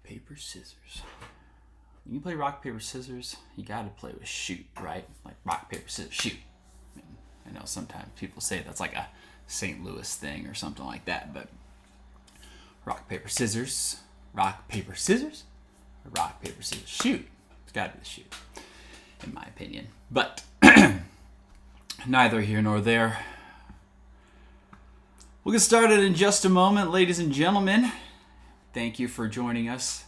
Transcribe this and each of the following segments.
paper, scissors. When you play rock, paper, scissors, you gotta play with shoot, right? Like rock, paper, scissors, shoot. I know sometimes people say that's like a St. Louis thing or something like that, but rock, paper, scissors, rock, paper, scissors, rock, paper, scissors, shoot. It's gotta be the shoot, in my opinion. But neither here nor there. We'll get started in just a moment, ladies and gentlemen. Thank you for joining us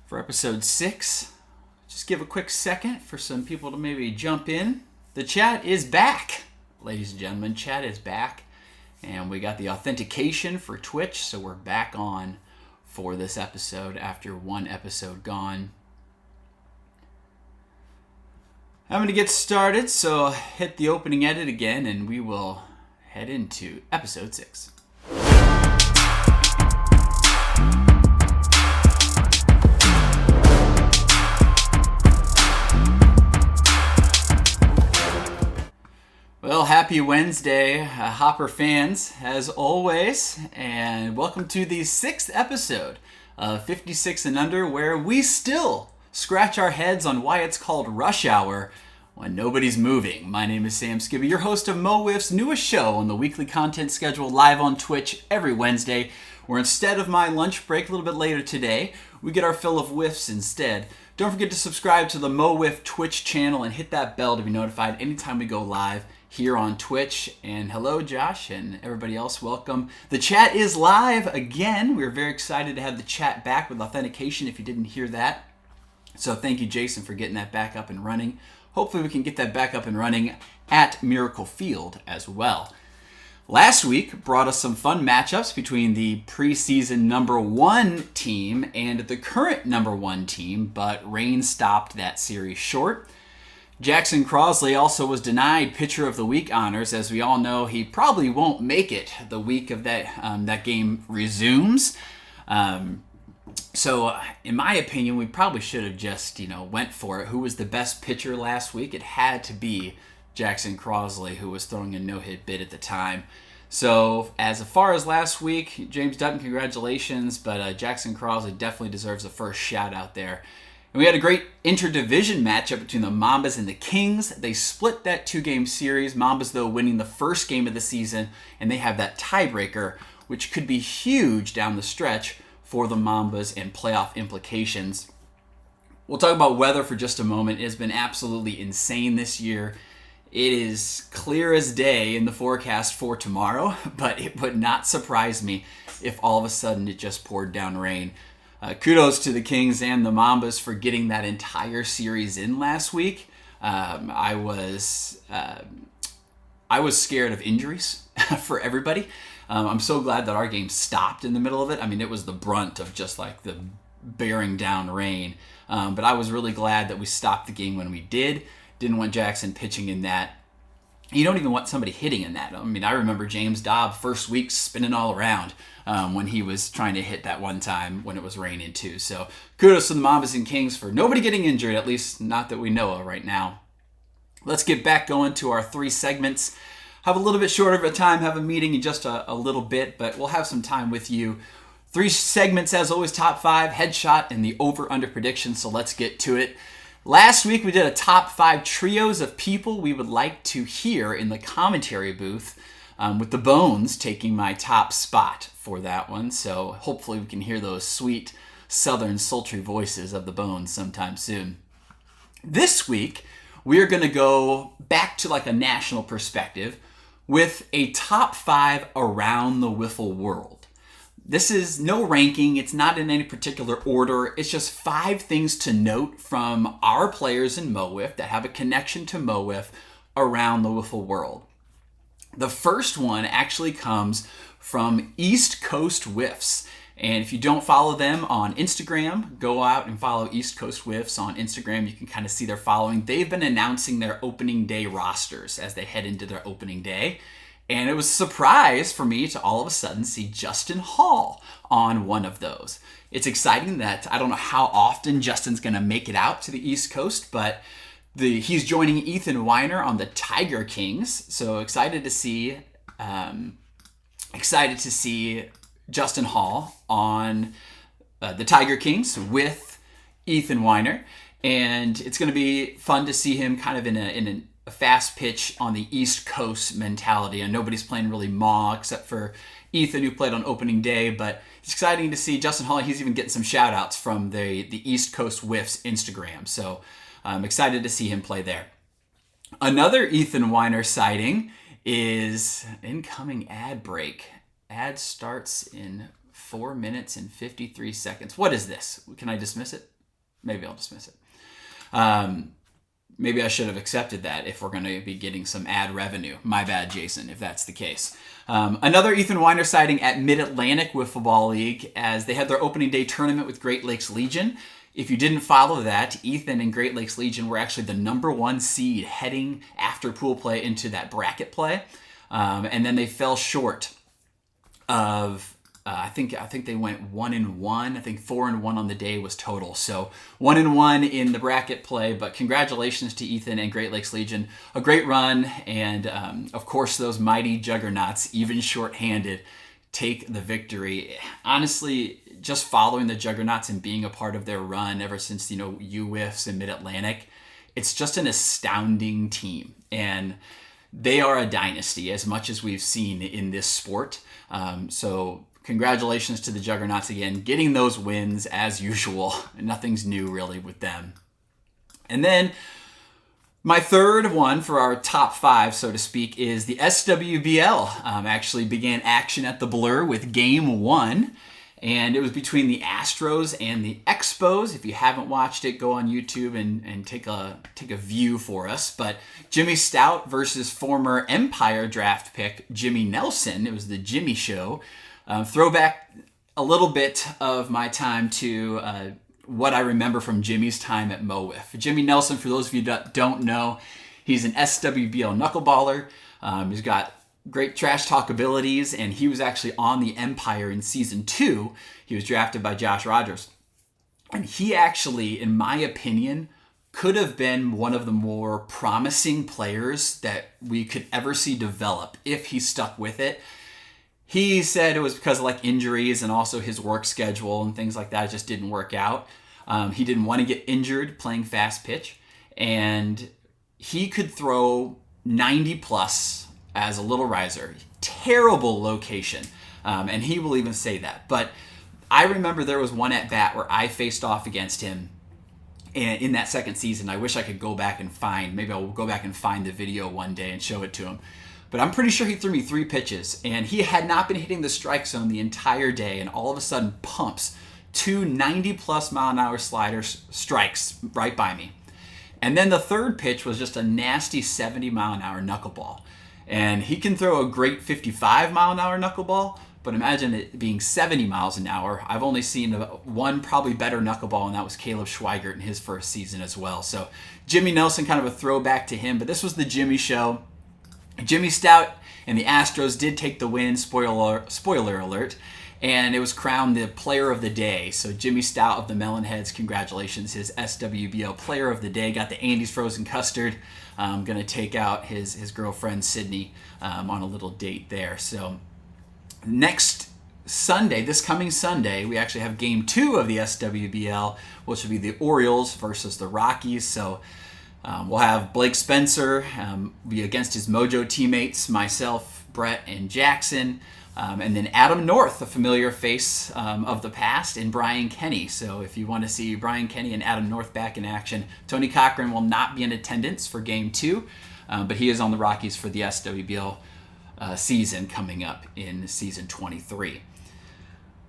for episode 6. Just give a quick second for some people to maybe jump in. The chat is back, ladies and gentlemen. Chat is back. And we got the authentication for Twitch, so we're back on for this episode after one episode gone. I'm going to get started, so hit the opening edit again, and we will head into episode 6. Well, happy Wednesday, Hopper fans, as always, and welcome to the 6th episode of 56 and Under, where we still scratch our heads on why it's called Rush Hour when nobody's moving. My name is Sam Skibbe, your host of Mo Wiff's newest show on the weekly content schedule live on Twitch every Wednesday, where instead of my lunch break a little bit later today, we get our fill of whiffs instead. Don't forget to subscribe to the Mo Wiff Twitch channel and hit that bell to be notified anytime we go live here on Twitch. And hello, Josh, and everybody else, welcome. The chat is live again. We're very excited to have the chat back with authentication if you didn't hear that. So thank you, Jason, for getting that back up and running. Hopefully we can get that back up and running at Miracle Field as well. Last week brought us some fun matchups between the preseason number 1 team and the current number 1 team, but rain stopped that series short. Jackson Crosley also was denied Pitcher of the Week honors. As we all know, he probably won't make it the week of that game resumes. So, in my opinion, we probably should have just, went for it. Who was the best pitcher last week? It had to be Jackson Crosley, who was throwing a no-hit bid at the time. So, as far as last week, James Dutton, congratulations, but Jackson Crosley definitely deserves the first shout out there. And we had a great interdivision matchup between the Mambas and the Kings. They split that 2-game series. Mambas, though, winning the first game of the season, and they have that tiebreaker, which could be huge down the stretch for the Mambas and playoff implications. We'll talk about weather for just a moment. It has been absolutely insane this year. It is clear as day in the forecast for tomorrow, but it would not surprise me if all of a sudden it just poured down rain. Kudos to the Kings and the Mambas for getting that entire series in last week. I was scared of injuries for everybody. I'm so glad that our game stopped in the middle of it. I mean, it was the brunt of just like the bearing down rain. But I was really glad that we stopped the game when we did. Didn't want Jackson pitching in that. You don't even want somebody hitting in that. I mean, I remember James Dobb first week spinning all around when he was trying to hit that one time when it was raining too. So kudos to the Mambas and Kings for nobody getting injured, at least not that we know of right now. Let's get back going to our 3 segments. Have a little bit shorter of a time, have a meeting in just a little bit, but we'll have some time with you. 3 segments, as always, top 5, headshot, and the over-under prediction, so let's get to it. Last week, we did a top 5 trios of people we would like to hear in the commentary booth, with the Bones taking my top spot for that one. So hopefully we can hear those sweet, southern, sultry voices of the Bones sometime soon. This week, we are going to go back to like a national perspective with a top 5 around the Wiffle world. This is no ranking. It's not in any particular order. It's just 5 things to note from our players in Mo Wiff that have a connection to Mo Wiff around the Wiffle world. The first one actually comes from East Coast Wiffs. And if you don't follow them on Instagram, go out and follow East Coast Wiffs on Instagram. You can kind of see their following. They've been announcing their opening day rosters as they head into their opening day. And it was a surprise for me to all of a sudden see Justin Hall on one of those. It's exciting that I don't know how often Justin's going to make it out to the East Coast, but he's joining Ethan Weiner on the Tiger Kings. So excited to see Justin Hall on the Tiger Kings with Ethan Weiner, and it's going to be fun to see him kind of in a fast pitch on the East Coast mentality. And nobody's playing really MO except for Ethan, who played on opening day, but it's exciting to see Justin Hawley. He's even getting some shout outs from the East Coast Wiff's Instagram, so I'm excited to see him play there. Another Ethan Weiner sighting is incoming ad break. Ad starts in 4 minutes and 53 seconds. What is this? Can I dismiss it? Maybe I'll dismiss it. Maybe I should have accepted that if we're going to be getting some ad revenue. My bad, Jason, if that's the case. Another Ethan Weiner sighting at Mid-Atlantic Wiffle Ball League as they had their opening day tournament with Great Lakes Legion. If you didn't follow that, Ethan and Great Lakes Legion were actually the #1 seed heading after pool play into that bracket play. And then they fell short of... I think they went 1-1. I think 4-1 on the day was total. So 1-1 in the bracket play. But congratulations to Ethan and Great Lakes Legion. A great run, and of course those mighty juggernauts, even shorthanded, take the victory. Honestly, just following the juggernauts and being a part of their run ever since UWIFs and Mid-Atlantic, it's just an astounding team, and they are a dynasty as much as we've seen in this sport. So congratulations to the Juggernauts again, getting those wins as usual. Nothing's new really with them. And then my third one for our top 5, so to speak, is the SWBL. Actually began action at the Blur with Game 1. And it was between the Astros and the Expos. If you haven't watched it, go on YouTube and take a view for us. But Jimmy Stout versus former Empire draft pick Jimmy Nelson. It was the Jimmy Show. Throwback a little bit of my time to what I remember from Jimmy's time at MO WIFF. Jimmy Nelson, for those of you that don't know, he's an SWBL knuckleballer. He's got great trash talk abilities, and he was actually on the Empire in Season 2. He was drafted by Josh Rogers. And he actually, in my opinion, could have been one of the more promising players that we could ever see develop if he stuck with it. He said it was because of injuries and also his work schedule and things like that. It just didn't work out. He didn't want to get injured playing fast pitch, and he could throw 90 plus as a little riser. Terrible location, and he will even say that. But I remember there was one at bat where I faced off against him in that second season. I wish I could go back and maybe I'll go back and find the video one day and show it to him. But I'm pretty sure he threw me 3 pitches, and he had not been hitting the strike zone the entire day, and all of a sudden pumps 2 90-plus mile-an-hour strikes right by me. And then the third pitch was just a nasty 70-mile-an-hour knuckleball. And he can throw a great 55-mile-an-hour knuckleball, but imagine it being 70 miles an hour. I've only seen one probably better knuckleball, and that was Caleb Schweigert in his first season as well. So Jimmy Nelson, kind of a throwback to him, but this was the Jimmy Show. Jimmy Stout and the Astros did take the win, spoiler alert, and it was crowned the Player of the Day. So Jimmy Stout of the Melonheads, congratulations, his SWBL Player of the Day. Got the Andy's Frozen Custard. Going to take out his girlfriend Sydney on a little date there. So next Sunday, this coming Sunday, we actually have Game 2 of the SWBL, which will be the Orioles versus the Rockies. So we'll have Blake Spencer be against his Mojo teammates, myself, Brett, and Jackson. And then Adam North, a familiar face of the past, and Brian Kenny. So if you want to see Brian Kenny and Adam North back in action, Tony Cochran will not be in attendance for Game 2, but he is on the Rockies for the SWBL season coming up in Season 23.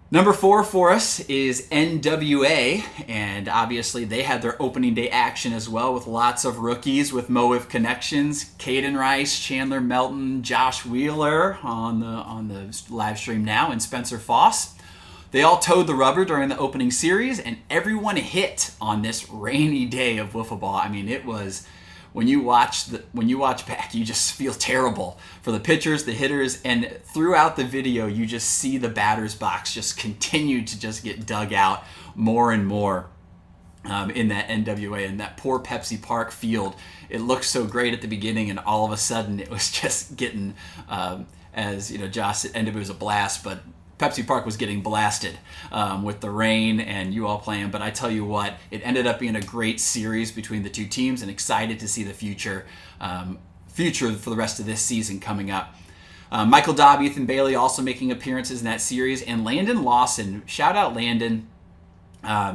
Number 4 for us is NWA, and obviously they had their opening day action as well with lots of rookies with MO WIFF connections. Caden Rice, Chandler Melton, Josh Wheeler on the live stream now, and Spencer Foss. They all towed the rubber during the opening series, and everyone hit on this rainy day of wiffle ball. I mean, it was... When you watch back, you just feel terrible for the pitchers, the hitters, and throughout the video, you just see the batter's box just continue to just get dug out more and more in that NWA and that poor Pepsi Park field. It looked so great at the beginning, and all of a sudden, it was just getting, as you know, Josh ended. It was a blast, but Pepsi Park was getting blasted with the rain and you all playing. But I tell you what, it ended up being a great series between the two teams, and excited to see the future for the rest of this season coming up. Michael Dobb, Ethan Bailey also making appearances in that series, and Landon Lawson. Shout out Landon.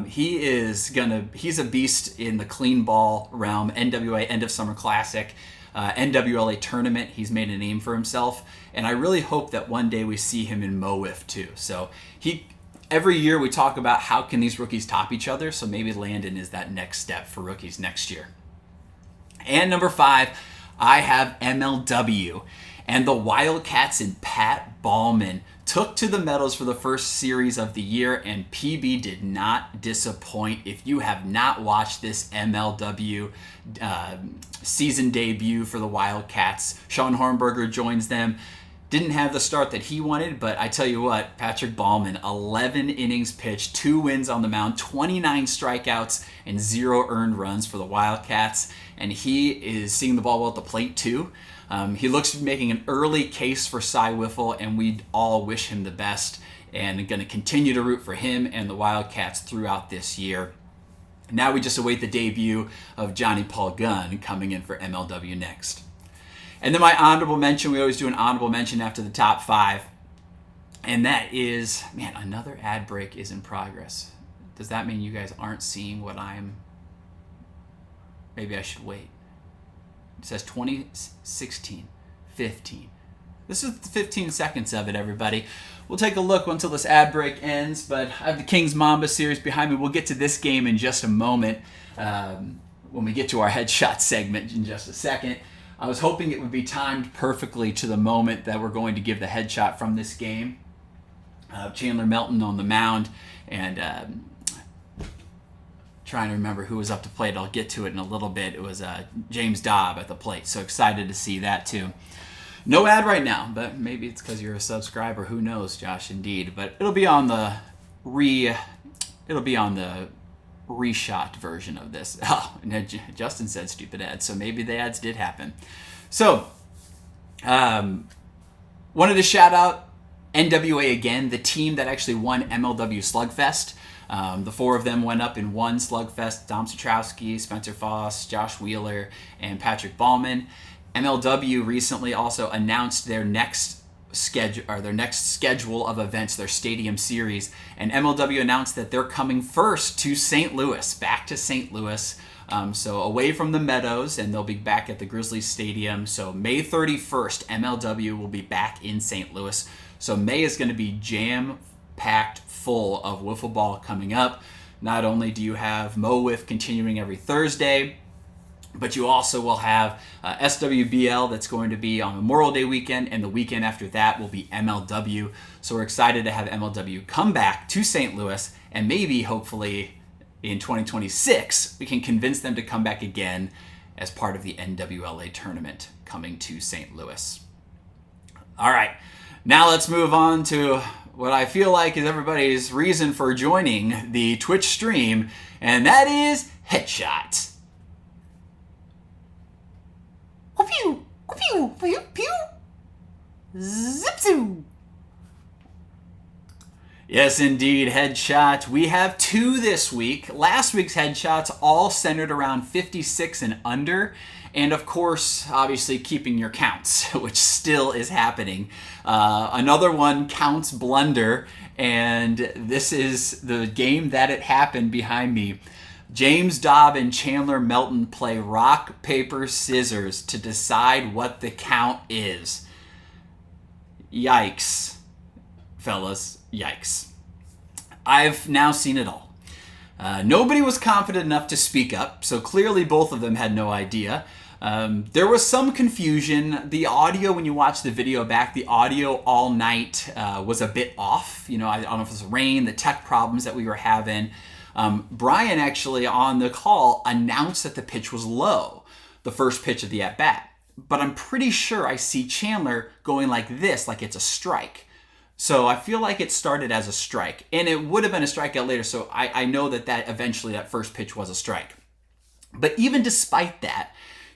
He's a beast in the clean ball realm. NWA End of Summer Classic, NWLA tournament. He's made a name for himself, and I really hope that one day we see him in MO WIFF too. So every year we talk about how can these rookies top each other. So maybe Landon is that next step for rookies next year. And number 5, I have MLW. And the Wildcats and Pat Ballman took to the medals for the first series of the year, and PB did not disappoint. If you have not watched this MLW season debut for the Wildcats, Sean Hornberger joins them. Didn't have the start that he wanted, but I tell you what, Patrick Ballman, 11 innings pitched, 2 wins on the mound, 29 strikeouts, and 0 earned runs for the Wildcats. And he is seeing the ball well at the plate too. He looks to be making an early case for Cy Wiffle, and we all wish him the best and going to continue to root for him and the Wildcats throughout this year. Now we just await the debut of Johnny Paul Gunn coming in for MLW next. And then my honorable mention, we always do an honorable mention after the top 5, and that is, man, another ad break is in progress. Does that mean you guys aren't seeing what maybe I should wait? It says 2016, 15. This is the 15 seconds of it, everybody. We'll take a look until this ad break ends, but I have the Kings Mamba series behind me. We'll get to this game in just a moment when we get to our headshot segment in just a second. I was hoping it would be timed perfectly to the moment that we're going to give the headshot from this game. Chandler Melton on the mound, and trying to remember who was up to plate. I'll get to it in a little bit. It was James Dobb at the plate, so excited to see that too. No ad right now, but maybe it's because you're a subscriber. Who knows, Josh? Indeed, but it'll be on the reshot version of this. Oh, and Justin said stupid ads, so maybe the ads did happen. So, wanted to shout out NWA again, the team that actually won MLW Slugfest. The 4 of them went up in one Slugfest: Dom Satrowski, Spencer Foss, Josh Wheeler, and Patrick Ballman. MLW recently also announced their next schedule of events, their stadium series, and MLW announced that they're coming first to St. Louis, back to St. Louis, so away from the Meadows, and they'll be back at the Grizzlies Stadium. So May 31st, MLW will be back in St. Louis. So May is going to be jam-packed full of Wiffle Ball coming up. Not only do you have MO WIFF continuing every Thursday, but you also will have SWBL that's going to be on Memorial Day weekend, and the weekend after that will be MLW. So we're excited to have MLW come back to St. Louis, and maybe, hopefully, in 2026, we can convince them to come back again as part of the NWLA tournament coming to St. Louis. All right, now let's move on to what I feel like is everybody's reason for joining the Twitch stream, and that is headshots. Pew, pew, pew, pew, zip-zoo. Yes, indeed, headshots. We have 2 this week. Last week's headshots all centered around 56 and under, and of course, obviously keeping your counts, which still is happening. Another one, counts blunder, and this is the game that it happened behind me. James Dobb and Chandler Melton play rock, paper, scissors to decide what the count is. Yikes, fellas, yikes. I've now seen it all. Nobody was confident enough to speak up, so clearly both of them had no idea. There was some confusion. The audio, when you watch the video back, the audio all night was a bit off. You know, I don't know if it was rain, the tech problems that we were having. Brian actually on the call announced that the pitch was low, the first pitch of the at-bat. But I'm pretty sure I see Chandler going like this, like it's a strike. So I feel like it started as a strike, and it would have been a strikeout later, so I know that eventually that first pitch was a strike. But even despite that,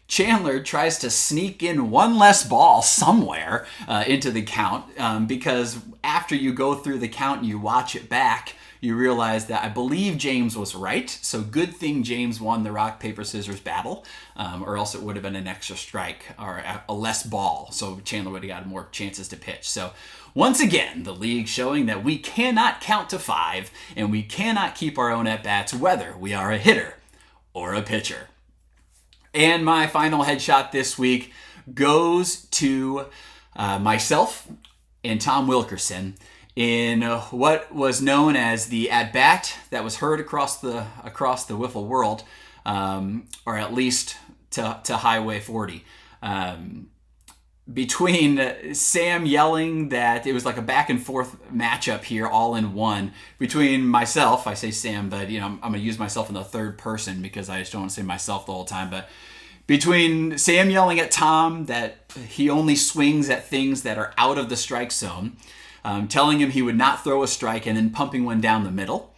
Chandler tries to sneak in one less ball somewhere into the count because after you go through the count and you watch it back, you realize that I believe James was right. So good thing James won the rock, paper, scissors battle, or else it would have been an extra strike or a less ball. So Chandler would have got more chances to pitch. So once again, the league showing that we cannot count to 5 and we cannot keep our own at-bats whether we are a hitter or a pitcher. And my final headshot this week goes to myself and Tom Wilkerson in what was known as the at-bat that was heard across the Wiffle world, or at least to Highway 40. Between Sam yelling that it was like a back and forth matchup here, all in one, between myself, I say Sam, but I'm going to use myself in the third person because I just don't want to say myself the whole time, but between Sam yelling at Tom that he only swings at things that are out of the strike zone, telling him he would not throw a strike, and then pumping one down the middle.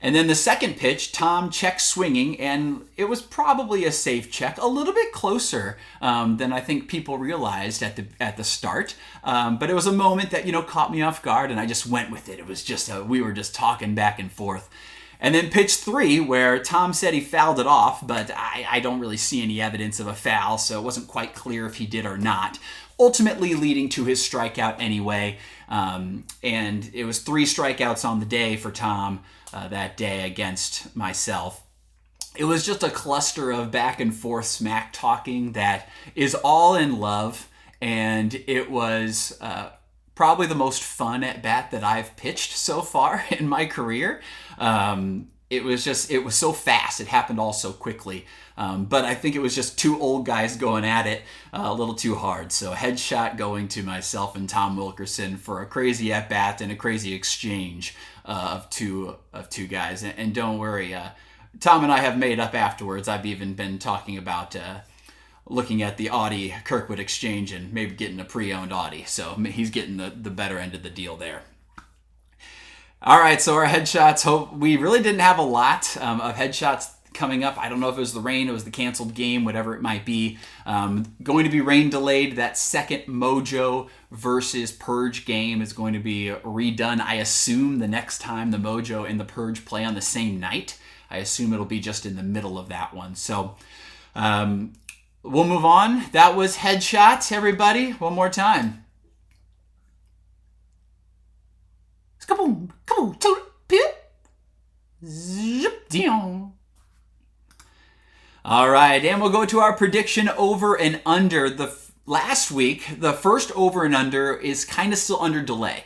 And then the second pitch, Tom checked swinging, and it was probably a safe check, a little bit closer than I think people realized at the start. But it was a moment that caught me off guard, and I just went with it. It was just we were just talking back and forth. And then pitch 3, where Tom said he fouled it off, but I don't really see any evidence of a foul, so it wasn't quite clear if he did or not. Ultimately leading to his strikeout anyway. And it was 3 strikeouts on the day for Tom that day against myself. It was just a cluster of back and forth smack talking that is all in love, and it was probably the most fun at bat that I've pitched so far in my career. It was so fast. It happened all so quickly. But I think it was just 2 old guys going at it a little too hard. So headshot going to myself and Tom Wilkerson for a crazy at bat and a crazy exchange of two guys. And don't worry, Tom and I have made up afterwards. I've even been talking about looking at the Audi Kirkwood exchange and maybe getting a pre-owned Audi. So he's getting the better end of the deal there. All right, so our headshots. We really didn't have a lot of headshots coming up. I don't know if it was the rain, it was the canceled game, whatever it might be. Going to be rain delayed. That second Mojo versus Purge game is going to be redone. I assume the next time the Mojo and the Purge play on the same night. I assume it'll be just in the middle of that one. So we'll move on. That was headshots, everybody. One more time. Kaboom, kaboom, toot, pip, zip, down. All right, and we'll go to our prediction over and under. Last week, the first over and under is kind of still under delay.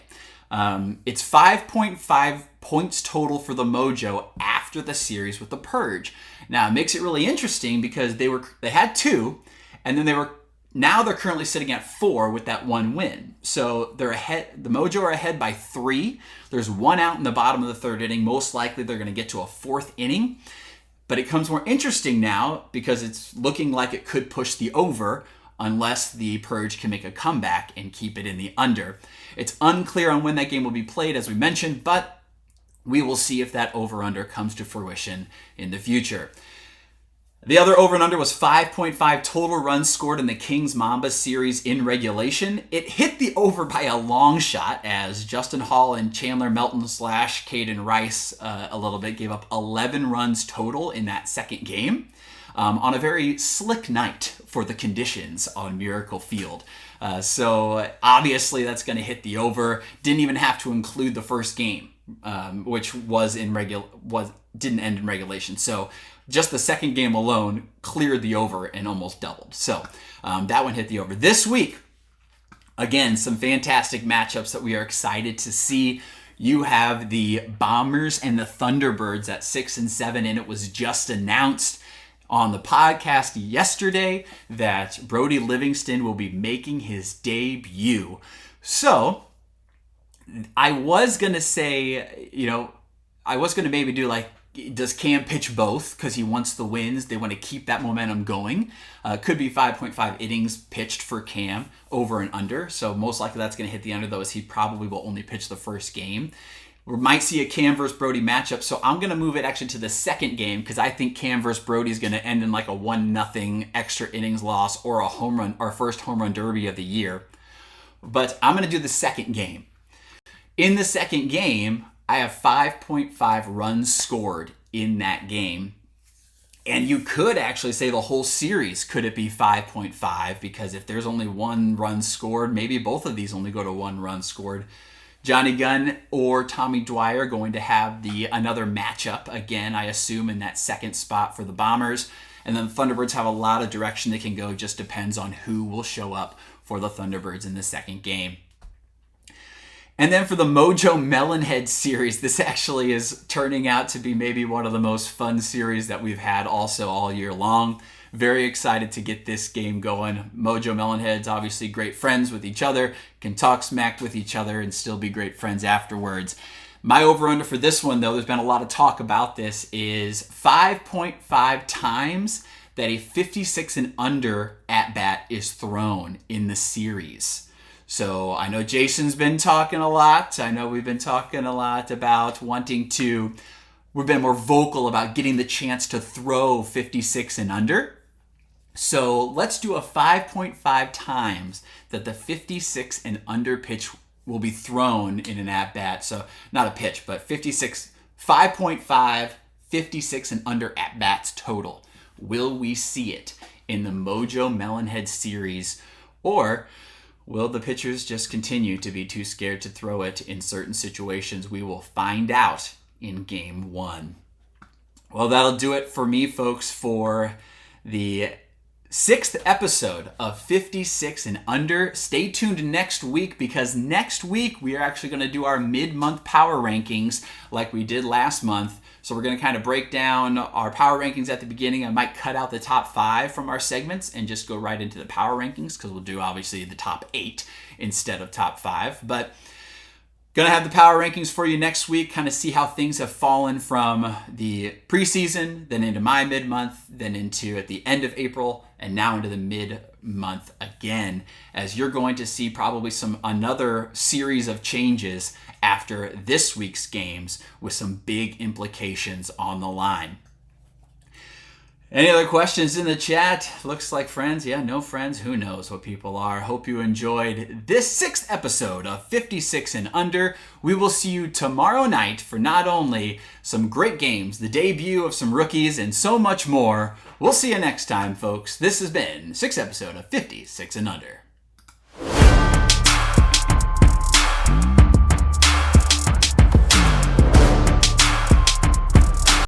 It's 5.5 points total for the Mojo after the series with the Purge. Now, it makes it really interesting because they had 2, and then now they're currently sitting at 4 with that 1 win. So they're ahead. The Mojo are ahead by 3. There's 1 out in the bottom of the 3rd inning. Most likely they're going to get to a 4th inning. But it becomes more interesting now because it's looking like it could push the over unless the Purge can make a comeback and keep it in the under. It's unclear on when that game will be played, as we mentioned, but we will see if that over-under comes to fruition in the future. The other over and under was 5.5 total runs scored in the Kings-Mamba series in regulation. It hit the over by a long shot as Justin Hall and Chandler Melton / Caden Rice a little bit gave up 11 runs total in that second game on a very slick night for the conditions on Miracle Field. So obviously that's going to hit the over. Didn't even have to include the first game, which didn't end in regulation. So just the second game alone cleared the over and almost doubled. So that one hit the over. This week, again, some fantastic matchups that we are excited to see. You have the Bombers and the Thunderbirds at 6 and 7, and it was just announced on the podcast yesterday that Brody Livingston will be making his debut. So I was going to say, I was going to maybe do like, does Cam pitch both because he wants the wins? They want to keep that momentum going. Could be 5.5 innings pitched for Cam over and under. So most likely that's going to hit the under, though, as he probably will only pitch the first game. We might see a Cam versus Brody matchup, so I'm going to move it actually to the second game because I think Cam versus Brody is going to end in like a 1-0 extra innings loss or a home run, our first home run derby of the year. But I'm going to do the second game. In the second game, I have 5.5 runs scored in that game. And you could actually say the whole series, could it be 5.5? Because if there's only 1 run scored, maybe both of these only go to 1 run scored. Johnny Gunn or Tommy Dwyer going to have another matchup again, I assume, in that second spot for the Bombers. And then the Thunderbirds have a lot of direction they can go. Just depends on who will show up for the Thunderbirds in the second game. And then for the Mojo Melonhead series, this actually is turning out to be maybe one of the most fun series that we've had also all year long. Very excited to get this game going. Mojo Melonheads, obviously great friends with each other, can talk smack with each other and still be great friends afterwards. My over-under for this one, though, there's been a lot of talk about this, is 5.5 times that a 56 and under at-bat is thrown in the series. So I know Jason's been talking a lot. I know we've been talking a lot about we've been more vocal about getting the chance to throw 56 and under. So let's do a 5.5 times that the 56 and under pitch will be thrown in an at-bat. So not a pitch, but 5.5, 56 and under at-bats total. Will we see it in the Mojo Melonhead series, or will the pitchers just continue to be too scared to throw it in certain situations? We will find out in Game 1. Well, that'll do it for me, folks, for the 6th episode of 56 and Under. Stay tuned next week, because next week we are actually going to do our mid-month power rankings like we did last month. So we're going to kind of break down our power rankings at the beginning. I might cut out the top 5 from our segments and just go right into the power rankings, because we'll do obviously the top 8 instead of top 5. But going to have the power rankings for you next week, kind of see how things have fallen from the preseason, then into my mid-month, then into at the end of April, and now into the mid-month again, as you're going to see probably another series of changes after this week's games with some big implications on the line. Any other questions in the chat? Looks like friends. Yeah, no friends. Who knows what people are. Hope you enjoyed this 6th episode of 56 and Under. We will see you tomorrow night for not only some great games, the debut of some rookies, and so much more. We'll see you next time, folks. This has been 6th episode of 56 and Under.